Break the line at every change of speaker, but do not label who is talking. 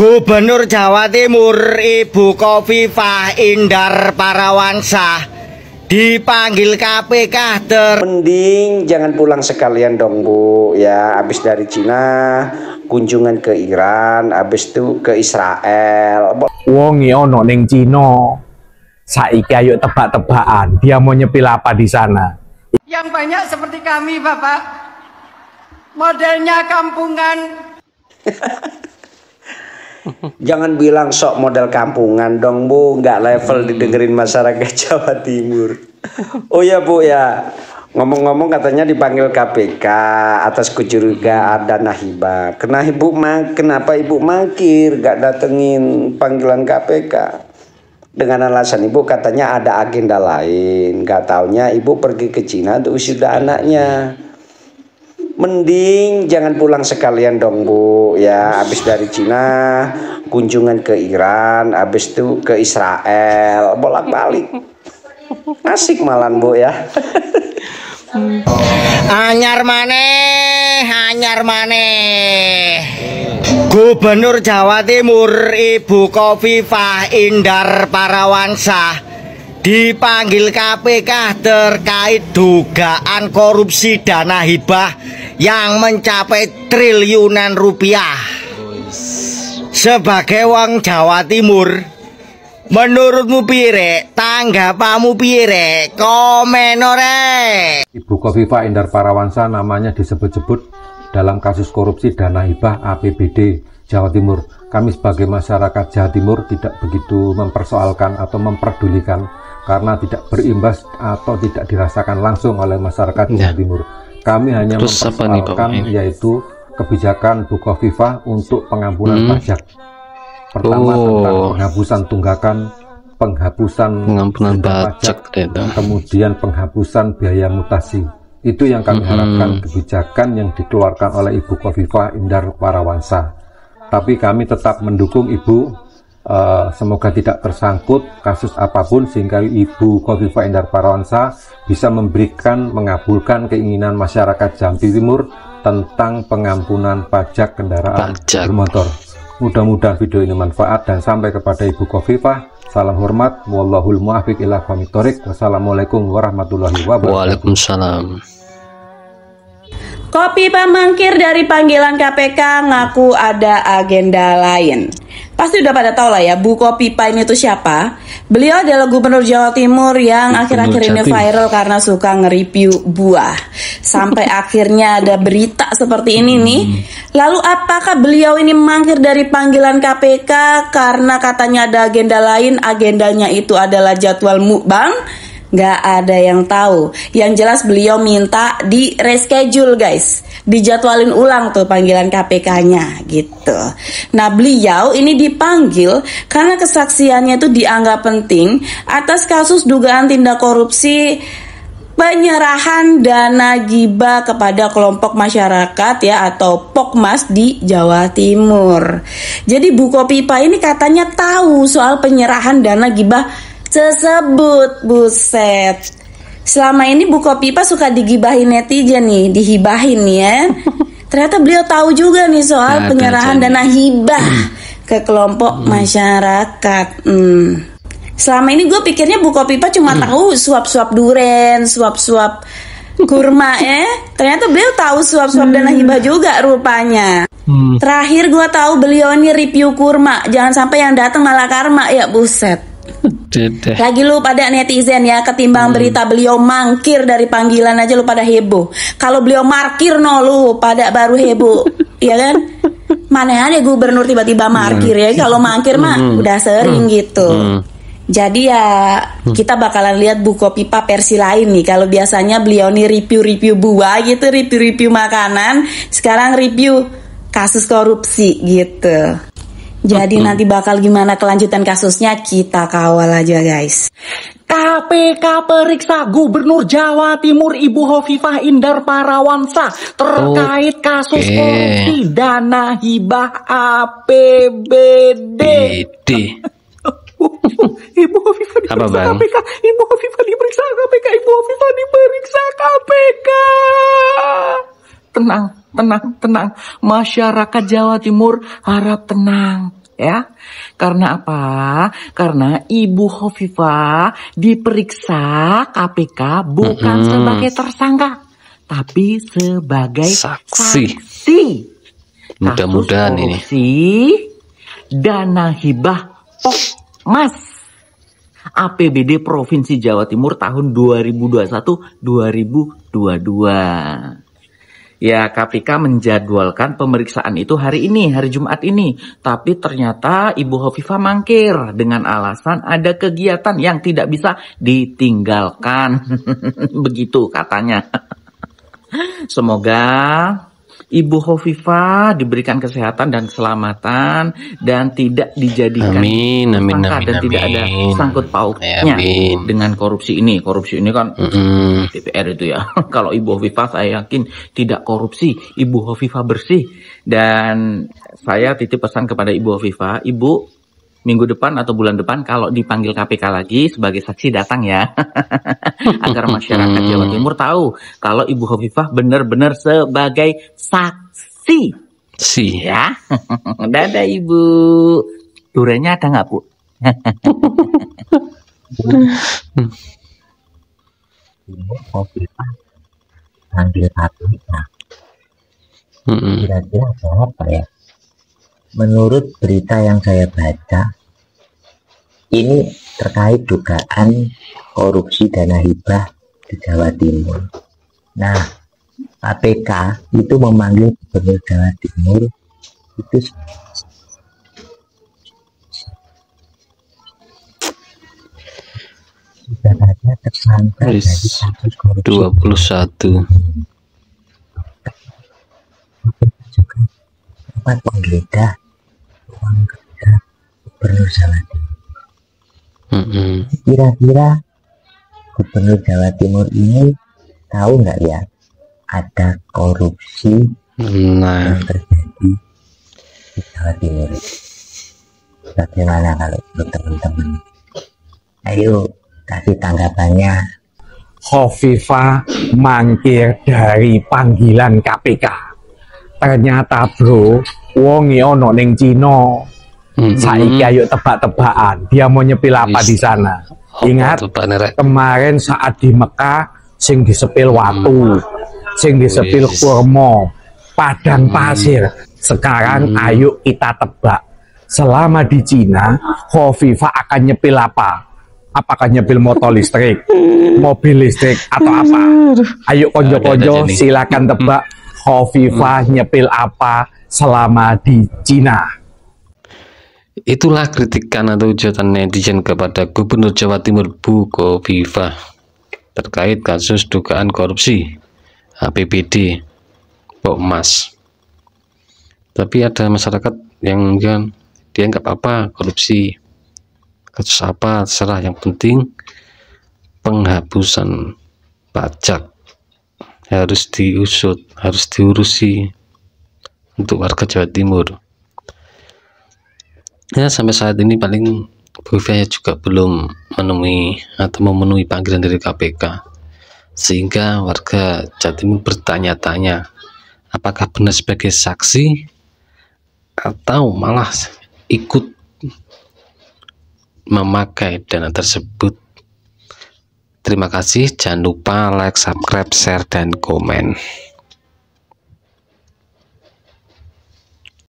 Gubernur Jawa Timur Ibu Khofifah Indar Parawansa dipanggil KPK
Mending jangan pulang sekalian dong Bu ya, habis dari Cina kunjungan ke Iran, habis itu ke Israel.
Wong ono ning Cina. Saiki ayo tebak-tebakan, dia mau nyepil apa di sana?
Yang banyak seperti kami, Bapak. Modelnya kampungan.
Jangan bilang sok model kampungan dong Bu, nggak level didengerin masyarakat Jawa Timur. Oh ya Bu ya, ngomong-ngomong katanya dipanggil KPK atas kecurigaan dana hibah. Kenapa Ibu mangkir nggak datengin panggilan KPK? Dengan alasan Ibu katanya ada agenda lain. Nggak taunya Ibu pergi ke Cina untuk wisuda anaknya. Mending jangan pulang sekalian dong Bu ya, habis dari Cina kunjungan ke Iran, habis itu ke Israel, bolak-balik. Asik malan Bu ya.
anyar maneh Gubernur Jawa Timur Ibu Khofifah Indar Parawansa dipanggil KPK terkait dugaan korupsi dana hibah yang mencapai triliunan rupiah. Sebagai wong Jawa Timur, menurutmu pire? Tanggapanmu pire? Komen ore.
Ibu Khofifah Indar Parawansa namanya disebut-sebut dalam kasus korupsi dana hibah APBD Jawa Timur. Kami sebagai masyarakat Jawa Timur tidak begitu mempersoalkan atau memperdulikan karena tidak berimbas atau tidak dirasakan langsung oleh masyarakat Jawa Timur. Kami hanya mempersoalkan yaitu kebijakan Bu Khofifah untuk pengampunan pajak. Pertama tentang penghapusan tunggakan, penghapusan pajak, kemudian penghapusan biaya mutasi. Itu yang kami harapkan, kebijakan yang dikeluarkan oleh Ibu Khofifah Indar Parawansa. Tapi kami tetap mendukung Ibu. Semoga tidak tersangkut kasus apapun sehingga Ibu Khofifah Indar Parawansa bisa mengabulkan keinginan masyarakat Jawa Timur tentang pengampunan pajak kendaraan bermotor. Mudah-mudahan video ini manfaat dan sampai kepada Ibu Khofifah. Salam hormat, wallahul muwaffiq ila aqwamit thoriq. Wassalamualaikum warahmatullahi wabarakatuh.
Waalaikumsalam.
Khofifah mangkir dari panggilan KPK, ngaku ada agenda lain. Pasti udah pada tahu lah ya, Bu Khofifah ini tuh siapa. Beliau adalah Gubernur Jawa Timur yang akhir-akhir ini viral karena suka nge-review buah. Sampai akhirnya ada berita seperti ini nih. Lalu apakah beliau ini mangkir dari panggilan KPK karena katanya ada agenda lain? Agendanya itu adalah jadwal mukbang? Nggak ada yang tahu. Yang jelas beliau minta di reschedule guys, dijadwalin ulang tuh panggilan KPK-nya gitu. Nah beliau ini dipanggil karena kesaksiannya itu dianggap penting atas kasus dugaan tindak korupsi penyerahan dana gibah kepada kelompok masyarakat ya atau Pokmas di Jawa Timur. Jadi Bu Khofifah ini katanya tahu soal penyerahan dana gibah tersebut. Buset. Selama ini Bu Khofifah suka digibahin netizen nih, dihibahin ya. Ternyata beliau tahu juga nih soal penyerahan dana hibah ke kelompok masyarakat. Selama ini gue pikirnya Bu Khofifah cuma tahu suap-suap duren, suap-suap kurma ya. Ternyata beliau tahu suap-suap dana hibah juga rupanya. Terakhir gue tahu beliau ini review kurma. Jangan sampai yang datang malah karma ya, buset. Lagi lu pada netizen ya, ketimbang berita beliau mangkir dari panggilan aja lu pada heboh. Kalau beliau markir no lu pada baru heboh. Iya kan? Mana ada gubernur tiba-tiba markir ya. Kalau mangkir mah udah sering gitu. Jadi ya kita bakalan lihat Bu Khofifah versi lain nih. Kalau biasanya beliau nih review-review buah gitu, review-review makanan, sekarang review kasus korupsi gitu. Jadi nanti bakal gimana kelanjutan kasusnya, kita kawal aja guys.
KPK periksa Gubernur Jawa Timur Ibu Khofifah Indar Parawansa terkait kasus korupsi dana hibah APBD. Ibu Khofifah diperiksa KPK. Ibu Khofifah diperiksa KPK. Ibu Khofifah diperiksa KPK. Tenang. Masyarakat Jawa Timur harap tenang.
ya. Karena apa? Karena Ibu Hovifah diperiksa KPK bukan sebagai tersangka, tapi sebagai saksi.
Mudah-mudahan ini
dana hibah Pokmas APBD Provinsi Jawa Timur tahun 2021-2022. Ya, KPK menjadwalkan pemeriksaan itu hari ini, hari Jumat ini. Tapi ternyata Ibu Hovifah mangkir dengan alasan ada kegiatan yang tidak bisa ditinggalkan. Begitu katanya. Semoga Ibu Hovifah diberikan kesehatan dan keselamatan dan tidak dijadikan tersangka dan tidak ada sangkut pautnya dengan korupsi ini. Korupsi ini kan DPR itu ya. Kalau Ibu Hovifah saya yakin tidak korupsi. Ibu Hovifah bersih. Dan saya titip pesan kepada Ibu Hovifah, Ibu minggu depan atau bulan depan kalau dipanggil KPK lagi sebagai saksi datang ya. Agar masyarakat Jawa Timur tahu kalau Ibu Hovifah benar-benar sebagai saksi. Ya. Dadah Ibu. Durenya ada nggak, Bu?
Ibu Hovifah panggil KPK. Kira-kira apa ya? Menurut berita yang saya baca, ini terkait dugaan korupsi dana hibah di Jawa Timur. Nah, KPK itu memanggil Gubernur Jawa Timur itu sudah ada tersangka dari kasus korupsi
21.
Juga dapat menggeledah uang kerja Gubernur Jawa Timur. Kira-kira Gubernur Jawa Timur ini tahu nggak ya ada korupsi yang terjadi di Jawa Timur? Bagaimana kalau teman-teman? Ayo kasih tanggapannya.
Hovifah mangkir dari panggilan KPK. Ternyata bro, wongi ono ning Cina. Saiki ayo tebak-tebakan, dia mau nyepil apa di sana? Ingat kemarin saat di Mekah sing disepil watu, sing disepil kurma, padang pasir. Sekarang ayo kita tebak, selama di Cina Hovifah akan nyepil apa? Apakah nyepil motor listrik, mobil listrik, atau apa? Ayo konjo-konjo silakan tebak Hovifah nyepil apa selama di Cina.
Itulah kritikan atau hujatan netizen kepada Gubernur Jawa Timur Bu Hovifah terkait kasus dugaan korupsi APBD Pokmas. Tapi ada masyarakat yang dia nggak apa-apa korupsi, kasus apa terserah, yang penting penghapusan pajak harus diusut, harus diurusi untuk warga Jawa Timur. Ya, sampai saat ini paling Bu Hovifah juga belum memenuhi panggilan dari KPK, sehingga warga Jawa Timur bertanya-tanya apakah benar sebagai saksi atau malah ikut memakai dana tersebut. Terima kasih, jangan lupa like, subscribe, share, dan komen.